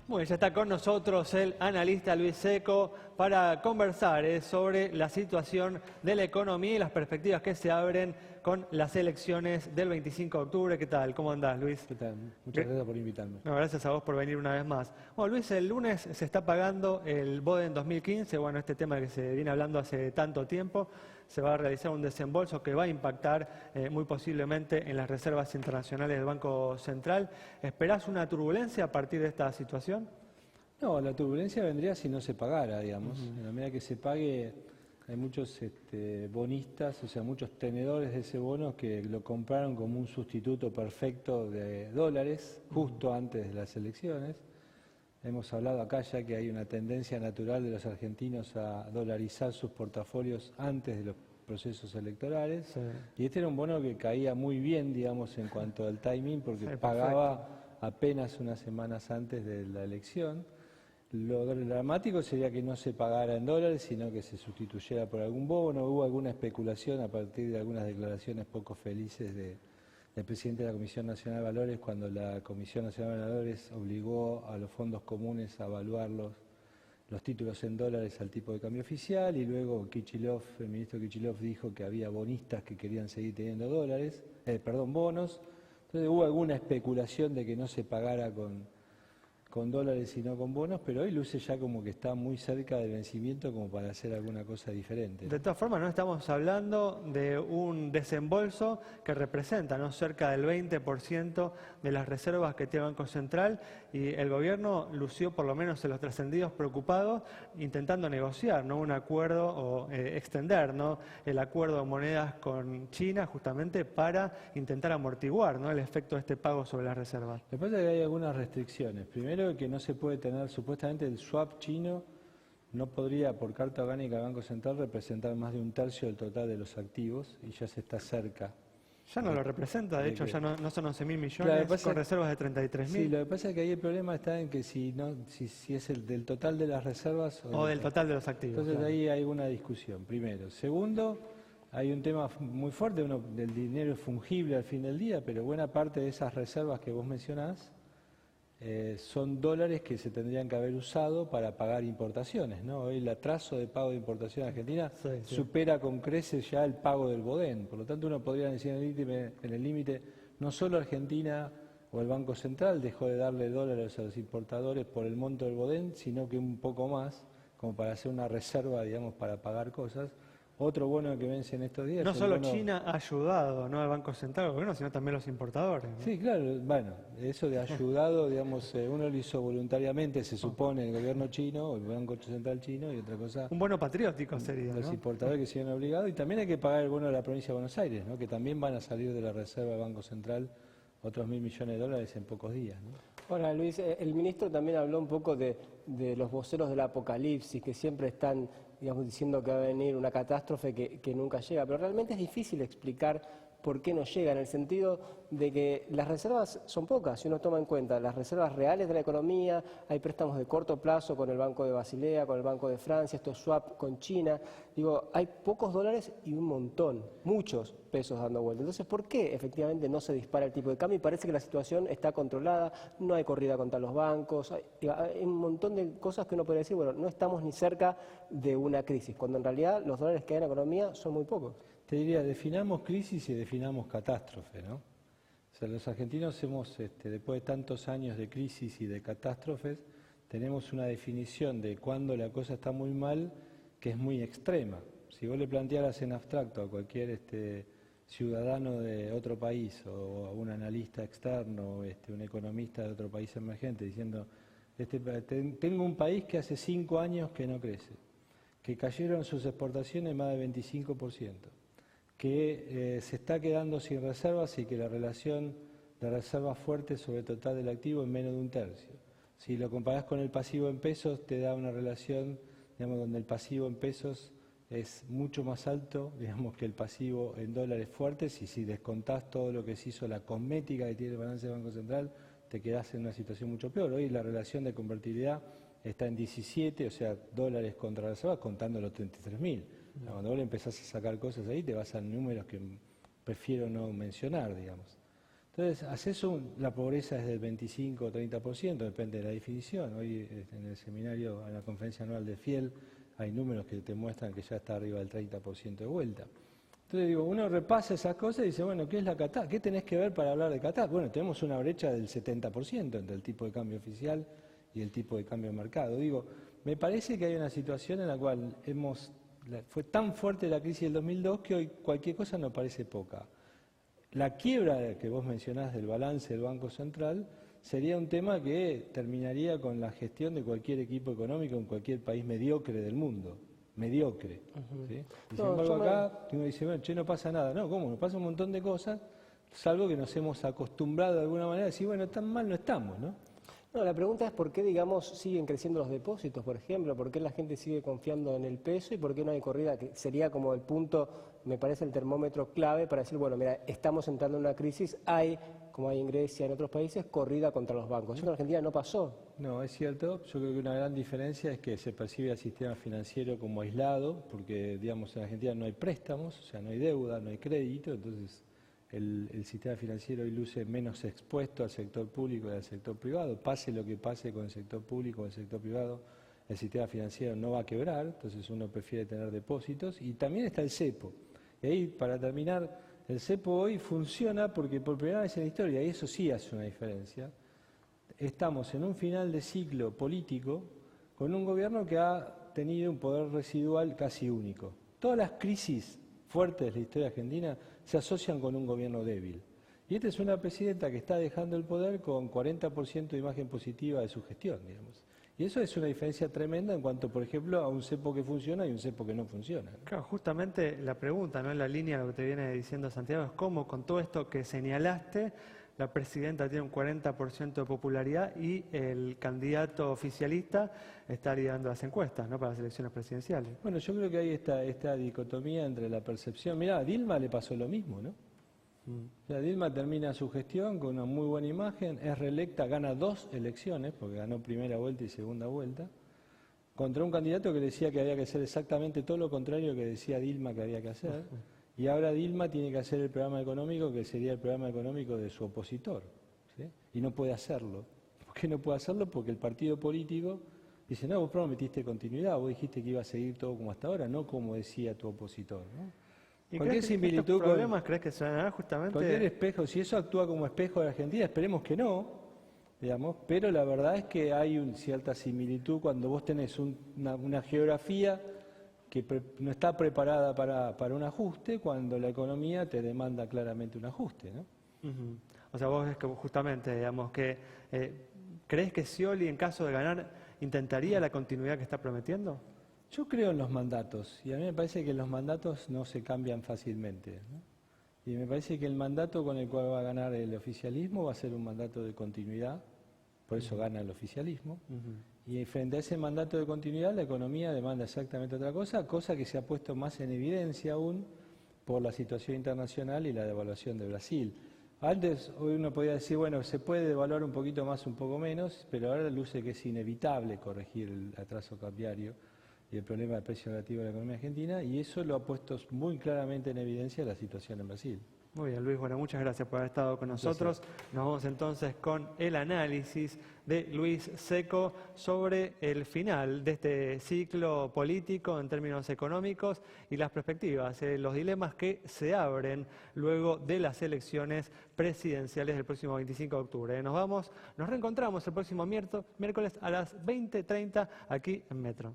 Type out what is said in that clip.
Muy bien, ya está con nosotros el analista Luis Seco para conversar sobre la situación de la economía y las perspectivas que se abren con las elecciones del 25 de octubre. ¿Qué tal? ¿Cómo andás, Luis? ¿Qué tal? Muchas gracias por invitarme. No, gracias a vos por venir una vez más. Bueno, Luis, el lunes se está pagando el BODE en 2015, bueno, este tema que se viene hablando hace tanto tiempo. Se va a realizar un desembolso que va a impactar muy posiblemente en las reservas internacionales del Banco Central. ¿Esperás una turbulencia a partir de esta situación? No, la turbulencia vendría si no se pagara, digamos. En la medida que se pague, hay muchos bonistas, o sea, muchos tenedores de ese bono que lo compraron como un sustituto perfecto de dólares justo antes de las elecciones. Hemos hablado acá ya que hay una tendencia natural de los argentinos a dolarizar sus portafolios antes de los procesos electorales. Sí. Y este era un bono que caía muy bien, digamos, en cuanto al timing, porque Sí, pagaba apenas unas semanas antes de la elección. Lo dramático sería que no se pagara en dólares, sino que se sustituyera por algún bono. Hubo alguna especulación a partir de algunas declaraciones poco felices del presidente de la Comisión Nacional de Valores, cuando la Comisión Nacional de Valores obligó a los fondos comunes a evaluar los títulos en dólares al tipo de cambio oficial, y luego el ministro Kicillof dijo que había bonistas que querían seguir teniendo bonos. Entonces hubo alguna especulación de que no se pagara con dólares y no con bonos, pero hoy luce ya como que está muy cerca del vencimiento como para hacer alguna cosa diferente. De todas formas, no estamos hablando de un desembolso que representa cerca del 20% de las reservas que tiene el Banco Central, y el gobierno lució, por lo menos en los trascendidos, preocupados, intentando negociar un acuerdo o extender el acuerdo de monedas con China, justamente para intentar amortiguar el efecto de este pago sobre las reservas. Lo que pasa es que hay algunas restricciones. Primero, que no se puede tener, supuestamente el swap chino no podría, por carta orgánica del Banco Central, representar más de un tercio del total de los activos, y ya se está cerca. Ya no lo representa, de hecho ya no son 11.000 millones, Claro, con reservas de 33.000. Sí, lo que pasa es que ahí el problema está en que si es el del total de las reservas o del total de los activos. Entonces claro. ahí hay una discusión, primero. Segundo, hay un tema muy fuerte, del dinero es fungible al fin del día, pero buena parte de esas reservas que vos mencionás son dólares que se tendrían que haber usado para pagar importaciones, ¿no? Hoy el atraso de pago de importación argentina supera con creces ya el pago del BODEN. Por lo tanto, uno podría decir en el límite, no solo Argentina o el Banco Central dejó de darle dólares a los importadores por el monto del BODEN, sino que un poco más, como para hacer una reserva, digamos, para pagar cosas. Otro bono que vence en estos días. No solo China ha ayudado al Banco Central, sino también los importadores. ¿no? Sí, claro, bueno, eso de ayudado, digamos, uno lo hizo voluntariamente, se supone, el gobierno chino o el Banco Central chino, y otra cosa. Un bono patriótico sería, Los ¿no? importadores que se ven obligados, y también hay que pagar el bono de la provincia de Buenos Aires, ¿no? Que también van a salir de la reserva del Banco Central otros 1.000 millones de dólares en pocos días, ¿no? Ahora, Luis, el ministro también habló un poco de los voceros del apocalipsis, que siempre están, digamos, diciendo que va a venir una catástrofe que nunca llega, pero realmente es difícil explicar por qué no llega, en el sentido de que las reservas son pocas, si uno toma en cuenta las reservas reales de la economía, hay préstamos de corto plazo con el Banco de Basilea, con el Banco de Francia, estos swap con China, digo, hay pocos dólares y un montón, muchos pesos dando vuelta. Entonces, ¿por qué efectivamente no se dispara el tipo de cambio? Y parece que la situación está controlada, no hay corrida contra los bancos, hay un montón de cosas que uno podría decir, bueno, no estamos ni cerca de una crisis, cuando en realidad los dólares que hay en la economía son muy pocos. Te diría, definamos crisis y definamos catástrofe, ¿no? O sea, los argentinos después de tantos años de crisis y de catástrofes, tenemos una definición de cuando la cosa está muy mal que es muy extrema. Si vos le plantearas en abstracto a cualquier ciudadano de otro país o a un analista externo, un economista de otro país emergente, diciendo, tengo un país que hace 5 años que no crece, que cayeron sus exportaciones más del 25%, que se está quedando sin reservas y que la relación de reservas fuertes sobre el total del activo es menos de un tercio. Si lo comparás con el pasivo en pesos, te da una relación, digamos, donde el pasivo en pesos es mucho más alto, digamos, que el pasivo en dólares fuertes, y si descontás todo lo que se hizo, la cosmética que tiene el balance del Banco Central, te quedás en una situación mucho peor. Hoy la relación de convertibilidad está en 17, o sea, dólares contra reservas, contando los 33.000. Cuando vos le empezás a sacar cosas ahí, te vas a números que prefiero no mencionar, digamos. Entonces, la pobreza es del 25 o 30%, depende de la definición. Hoy en el seminario, en la conferencia anual de Fiel, hay números que te muestran que ya está arriba del 30% de vuelta. Entonces digo, uno repasa esas cosas y dice, bueno, ¿qué es la catástrofe? ¿Qué tenés que ver para hablar de catástrofe? Bueno, tenemos una brecha del 70% entre el tipo de cambio oficial y el tipo de cambio de mercado. Digo, me parece que hay una situación en la cual fue tan fuerte la crisis del 2002 que hoy cualquier cosa nos parece poca. La quiebra que vos mencionás del balance del Banco Central sería un tema que terminaría con la gestión de cualquier equipo económico en cualquier país mediocre del mundo. Mediocre. ¿Sí? Y sin embargo acá uno dice, bueno, che, no pasa nada. No, ¿cómo? Nos pasa un montón de cosas, salvo que nos hemos acostumbrado de alguna manera a decir, bueno, tan mal no estamos, ¿no? No, la pregunta es por qué, digamos, siguen creciendo los depósitos, por ejemplo, por qué la gente sigue confiando en el peso y por qué no hay corrida, que sería como el punto, me parece, el termómetro clave para decir, bueno, mira, estamos entrando en una crisis, hay, como hay en Grecia, en otros países, corrida contra los bancos. Eso en Argentina no pasó. No, es cierto. Yo creo que una gran diferencia es que se percibe al sistema financiero como aislado, porque, digamos, en Argentina no hay préstamos, o sea, no hay deuda, no hay crédito, entonces el sistema financiero hoy luce menos expuesto al sector público y al sector privado. Pase lo que pase con el sector público o el sector privado, el sistema financiero no va a quebrar, entonces uno prefiere tener depósitos. Y también está el cepo. Y ahí, para terminar, el cepo hoy funciona porque por primera vez en la historia, y eso sí hace una diferencia, estamos en un final de ciclo político con un gobierno que ha tenido un poder residual casi único. Todas las crisis fuertes de la historia argentina se asocian con un gobierno débil. Y esta es una presidenta que está dejando el poder con 40% de imagen positiva de su gestión, digamos. Y eso es una diferencia tremenda en cuanto, por ejemplo, a un cepo que funciona y un cepo que no funciona. Claro, justamente la pregunta, ¿no? En la línea de lo que te viene diciendo Santiago, es cómo con todo esto que señalaste, la presidenta tiene un 40% de popularidad y el candidato oficialista está liderando las encuestas, ¿no? Para las elecciones presidenciales. Bueno, yo creo que hay esta dicotomía entre la percepción. Mirá, a Dilma le pasó lo mismo, ¿no? O sea, Dilma termina su gestión con una muy buena imagen, es reelecta, gana 2 elecciones, porque ganó primera vuelta y segunda vuelta, contra un candidato que decía que había que hacer exactamente todo lo contrario que decía Dilma que había que hacer. Y ahora Dilma tiene que hacer el programa económico que sería el programa económico de su opositor, ¿sí? Y no puede hacerlo. ¿Por qué no puede hacerlo? Porque el partido político dice, no, vos prometiste continuidad, vos dijiste que iba a seguir todo como hasta ahora, no como decía tu opositor, ¿no? ¿Y crees que estos problemas crees que se van a dar justamente? Cualquier espejo, si eso actúa como espejo de la Argentina, esperemos que no, digamos, pero la verdad es que hay una cierta similitud cuando vos tenés una geografía que no está preparada para un ajuste, cuando la economía te demanda claramente un ajuste, ¿no? O sea, vos ves que justamente, digamos, que ¿crees que Scioli, en caso de ganar, intentaría la continuidad que está prometiendo? Yo creo en los mandatos, y a mí me parece que los mandatos no se cambian fácilmente, ¿no? Y me parece que el mandato con el cual va a ganar el oficialismo va a ser un mandato de continuidad, por eso gana el oficialismo. Y frente a ese mandato de continuidad, la economía demanda exactamente otra cosa, cosa que se ha puesto más en evidencia aún por la situación internacional y la devaluación de Brasil. Antes, hoy uno podía decir, bueno, se puede devaluar un poquito más, un poco menos, pero ahora luce que es inevitable corregir el atraso cambiario y el problema del precio relativo de la economía argentina, y eso lo ha puesto muy claramente en evidencia la situación en Brasil. Muy bien, Luis, bueno, muchas gracias por haber estado con nosotros. Nos vamos entonces con el análisis de Luis Seco sobre el final de este ciclo político en términos económicos y las perspectivas, los dilemas que se abren luego de las elecciones presidenciales del próximo 25 de octubre. Nos reencontramos el próximo miércoles a las 20:30 aquí en Metro.